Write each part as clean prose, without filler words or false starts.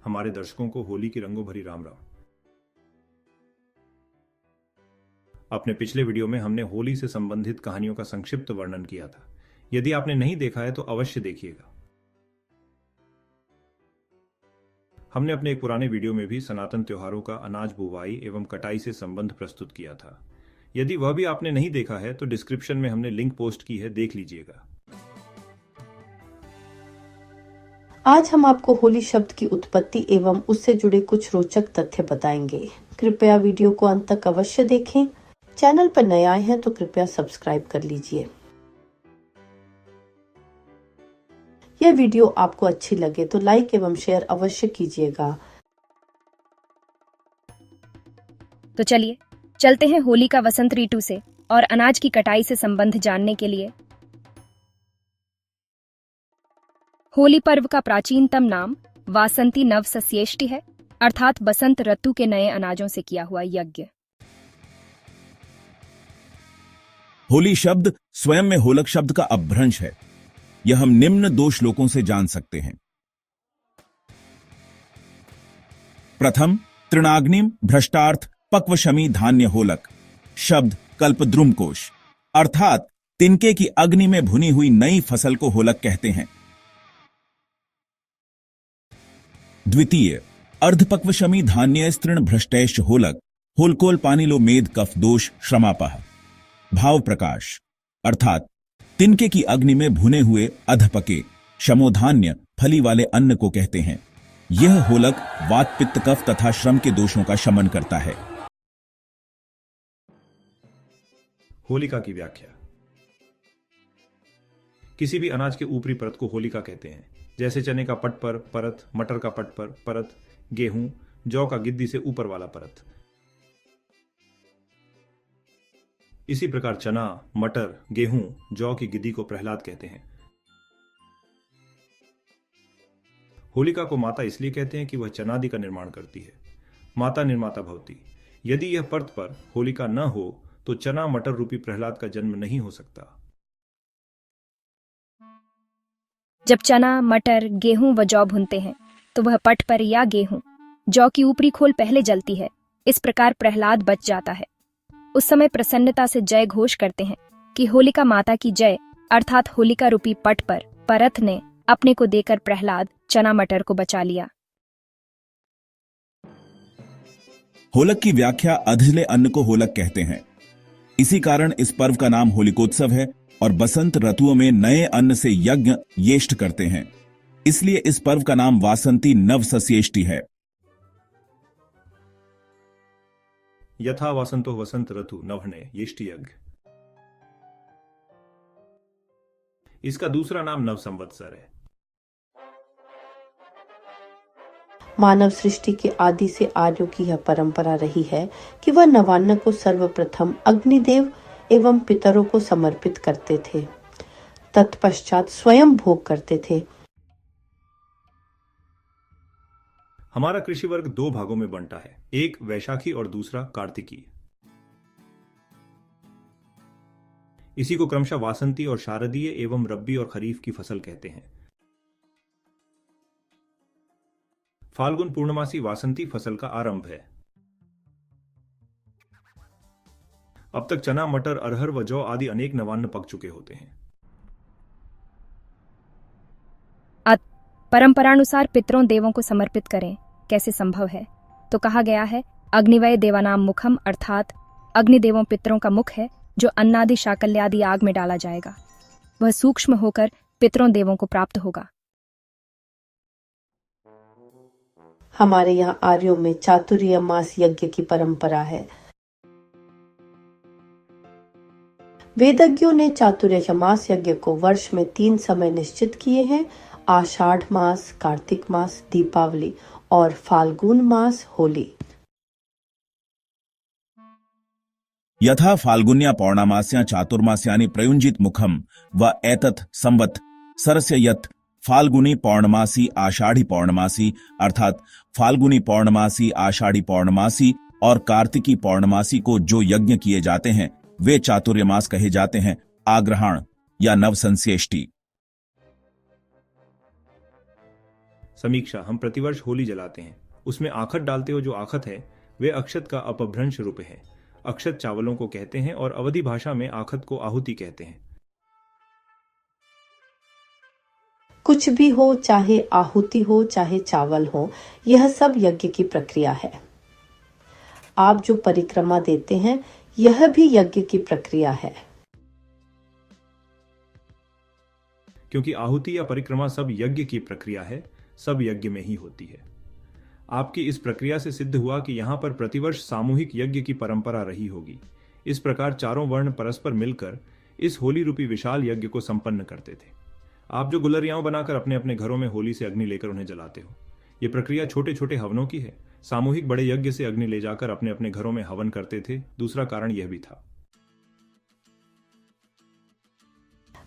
हमारे दर्शकों को होली की रंगों भरी राम राम। अपने पिछले वीडियो में हमने होली से संबंधित कहानियों का संक्षिप्त वर्णन किया था। यदि आपने नहीं देखा है तो अवश्य देखिएगा। हमने अपने एक पुराने वीडियो में भी सनातन त्योहारों का अनाज बुवाई एवं कटाई से संबंध प्रस्तुत किया था। यदि वह भी आपने नहीं देखा है तो डिस्क्रिप्शन में हमने लिंक पोस्ट की है, देख लीजिएगा। आज हम आपको होली शब्द की उत्पत्ति एवं उससे जुड़े कुछ रोचक तथ्य बताएंगे। कृपया वीडियो को अंत तक अवश्य देखें। चैनल पर नए आए हैं तो कृपया सब्सक्राइब कर लीजिए। यह वीडियो आपको अच्छी लगे तो लाइक एवं शेयर अवश्य कीजिएगा। तो चलिए चलते हैं होली का वसंत ऋतु से और अनाज की कटाई से संबंध जानने के लिए। होली पर्व का प्राचीनतम नाम वासंती नव सस्येष्टि है, अर्थात बसंत ऋतु के नए अनाजों से किया हुआ यज्ञ। होली शब्द स्वयं में होलक शब्द का अपभ्रंश है। यह हम निम्न दो श्लोकों से जान सकते हैं। प्रथम, तृणाग्निम भ्रष्टार्थ पक्वशमी धान्य होलक। शब्द कल्पद्रुमकोश, अर्थात तिनके की अग्नि में भुनी हुई नई फसल को होलक कहते हैं। द्वितीय, अर्धपक्वशमी धान्य तृण भ्रष्टैश्च होलक। होलकोल पानिलो मेद कफ दोष श्रमापह। भाव प्रकाश, अर्थात तिनके की अग्नि में भुने हुए अधपके शमोधान्य फली वाले अन्न को कहते हैं। यह होलक वात पित्त कफ तथा श्रम के दोषों का शमन करता है। होलिका की व्याख्या। किसी भी अनाज के ऊपरी परत को होलिका कहते हैं, जैसे चने का पट पर परत, मटर का पट पर परत, गेहूं, जौ का गिद्दी से ऊपर वाला परत। इसी प्रकार चना, मटर, गेहूं, जौ की गिद्दी को प्रहलाद कहते हैं। होलिका को माता इसलिए कहते हैं कि वह चनादि का निर्माण करती है। माता निर्माता भवती। यदि यह परत पर होलिका न हो तो चना मटर रूपी प्रहलाद का जन्म नहीं हो सकता। जब चना, मटर, गेहूं व जौ भुनते हैं तो वह पट पर या गेहूं, जौ की ऊपरी खोल पहले जलती है। इस प्रकार प्रहलाद बच जाता है। उस समय प्रसन्नता से जय घोष करते हैं कि होलिका माता की जय, अर्थात होलिका रूपी पट पर परत ने अपने को देकर प्रहलाद चना मटर को बचा लिया। होलक की व्याख्या अधजले अन्न को होलक कहते हैं। इसी कारण इस पर्व का नाम होलिकोत्सव है और बसंत ऋतुओं में नए अन्न से यज्ञ येष्ट करते हैं। इसलिए इस पर्व का नाम वासंती नव सस्येष्टि है। यथा वासंतो वसंत ऋतु नवहने येष्टि यज्ञ। इसका दूसरा नाम नव संवत्सर है। मानव सृष्टि के आदि से आर्यों की यह परंपरा रही है कि वह नवान्न को सर्वप्रथम अग्निदेव एवं पितरों को समर्पित करते थे, तत्पश्चात स्वयं भोग करते थे। हमारा कृषि वर्ग दो भागों में बंटा है, एक वैशाखी और दूसरा कार्तिकी। इसी को क्रमशः वासंती और शारदीय एवं रब्बी और खरीफ की फसल कहते हैं। फाल्गुन पूर्णमासी वासंती फसल का आरंभ है। अब तक चना, मटर, अरहर व जौ आदि अनेक नवान्न पक चुके होते हैं। परंपरानुसार पितरों देवों को समर्पित करें कैसे संभव है? तो कहा गया है, अग्निवय देवानाम मुखम, अर्थात अग्निदेवों पितरों का मुख है जो अन्नादि शाकल्यादि आग में डाला जाएगा। वह सूक्ष्म होकर पितरों देवों को प्राप्त होगा। हमारे यहाँ आर्यों में चातुर्य मास यज्ञ की परंपरा है। वेदज्ञों ने चातुर्य मास यज्ञ को वर्ष में 3 समय निश्चित किए हैं: आषाढ़ मास, कार्तिक मास, दीपावली और फाल्गुन मास, होली। यथा फाल्गुन्या पौर्णमास्या चातुर्मास्यानि प्रयुंजित मुखम व एतत् संवत् सरस्य यत् फाल्गुनी पौर्णमासी आषाढ़ी पौर्णमासी, अर्थात फाल्गुनी पौर्णमासी, आषाढ़ी पौर्णमासी और कार्तिकी पौर्णमासी को जो यज्ञ किए जाते हैं वे चातुर्य मास कहे जाते हैं, आग्रहण या नवसंस्येष्टि। समीक्षा, हम प्रतिवर्ष होली जलाते हैं। उसमें आखत डालते हो। जो आखत है वे अक्षत का अपभ्रंश रूप है। अक्षत चावलों को कहते हैं और अवधी भाषा में आखत को आहुति कहते हैं। कुछ भी हो, चाहे आहुति हो चाहे चावल हो, यह सब यज्ञ की प्रक्रिया है। आप जो परिक्रमा देते हैं यह भी यज्ञ की प्रक्रिया है। क्योंकि आहुति या परिक्रमा सब यज्ञ की प्रक्रिया है, सब यज्ञ में ही होती है। आपकी इस प्रक्रिया से सिद्ध हुआ कि यहाँ पर प्रतिवर्ष सामूहिक यज्ञ की परंपरा रही होगी। इस प्रकार चारों वर्ण परस्पर मिलकर इस होली रूपी विशाल यज्ञ को संपन्न करते थे। आप जो गुलरियाओं बनाकर अपने अपने घरों में होली से अग्नि लेकर उन्हें जलाते हो, ये प्रक्रिया छोटे छोटे हवनों की है। सामूहिक बड़े यज्ञ से अग्नि ले जाकर अपने अपने घरों में हवन करते थे। दूसरा कारण यह भी था।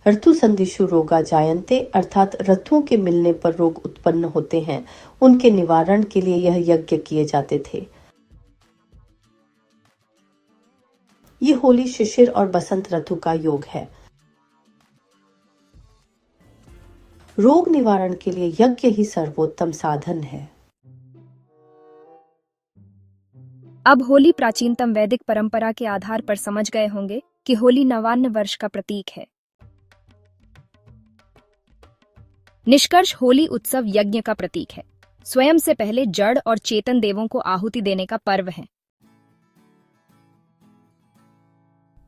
ऋतु संधिषु रोगा जायन्ते, अर्थात ऋतुओं के मिलने पर रोग उत्पन्न होते हैं, उनके निवारण के लिए यह यज्ञ किए जाते थे। ये होली शिशिर और बसंत ऋतु का योग है। रोग निवारण के लिए यज्ञ ही सर्वोत्तम साधन है। अब होली प्राचीनतम वैदिक परंपरा के आधार पर समझ गए होंगे कि होली नवान्न वर्ष का प्रतीक है। निष्कर्ष, होली उत्सव यज्ञ का प्रतीक है। स्वयं से पहले जड़ और चेतन देवों को आहुति देने का पर्व है।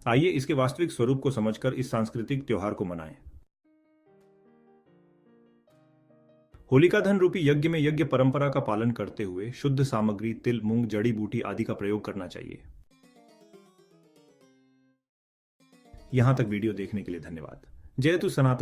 आइए इसके वास्तविक स्वरूप को समझकर इस सांस्कृतिक त्योहार को मनाएं। होलिका दहन रूपी यज्ञ में यज्ञ परंपरा का पालन करते हुए शुद्ध सामग्री तिल, मूंग, जड़ी बूटी आदि का प्रयोग करना चाहिए। यहां तक वीडियो देखने के लिए धन्यवाद। जय तु सनातन।